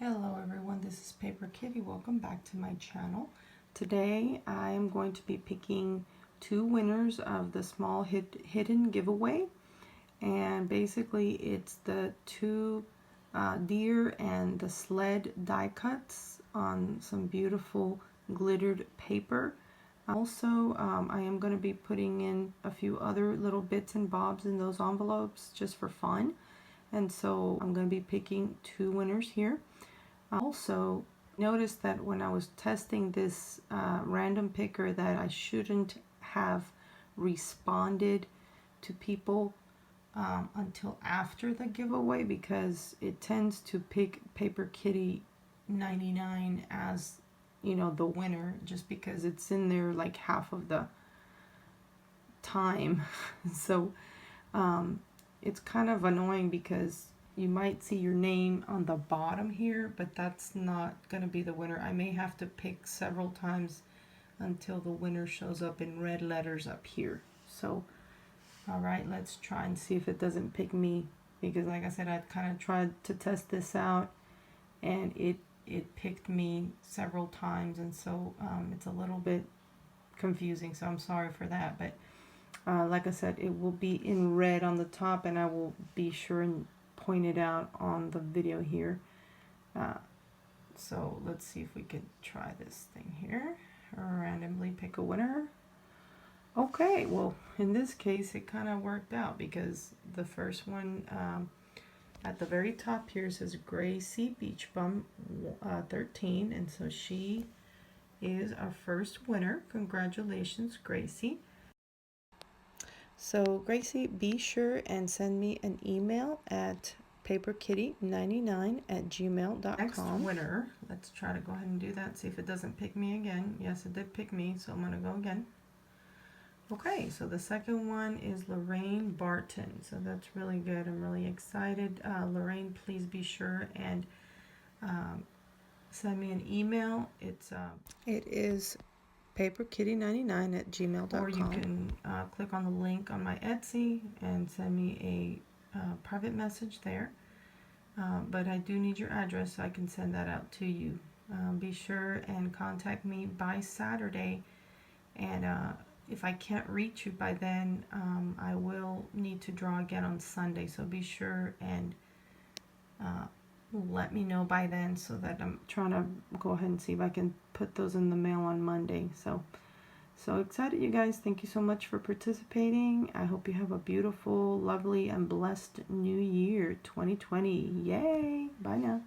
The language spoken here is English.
Hello everyone, this is Paper Kitty. Welcome back to my channel. Today I am going to be picking two winners of the small hidden giveaway, and basically it's the two deer and the sled die cuts on some beautiful glittered paper. Also, I am going to be putting in a few other little bits and bobs in those envelopes just for fun, and so I'm going to be picking two winners here. Also noticed that when I was testing this random picker that I shouldn't have responded to people until after the giveaway, because it tends to pick Paper Kitty 99 as, you know, the winner, just because it's in there like half of the time. So it's kind of annoying because you might see your name on the bottom here, but that's not going to be the winner. I may have to pick several times until the winner shows up in red letters up here. So, alright, let's try and see if it doesn't pick me, because like I said, I kind of tried to test this out and it picked me several times, and so it's a little bit confusing, so I'm sorry for that. But like I said, it will be in red on the top, and I will be sure and point it out on the video here. So let's see if we can try this thing here. Randomly pick a winner. Okay, well in this case it kind of worked out, because the first one at the very top here says Gracie Beach Bum 13, and so she is our first winner. Congratulations, Gracie. So Gracie, be sure and send me an email at paperkitty99@gmail.com. Next winner, let's try to go ahead and do that, see if it doesn't pick me again. Yes, it did pick me, so I'm going to go again. Okay, so the second one is Lorraine Barton, so that's really good. I'm really excited. Lorraine, please be sure and send me an email. It is paperkitty99@gmail.com, or you can click on the link on my Etsy and send me a private message there. But I do need your address so I can send that out to you. Be sure and contact me by Saturday, and if I can't reach you by then, I will need to draw again on Sunday, so be sure and let me know by then, so that I'm trying to go ahead and see if I can put those in the mail on Monday. So excited, you guys. Thank you so much for participating. I hope you have a beautiful, lovely, and blessed new year 2020. Yay! Bye now.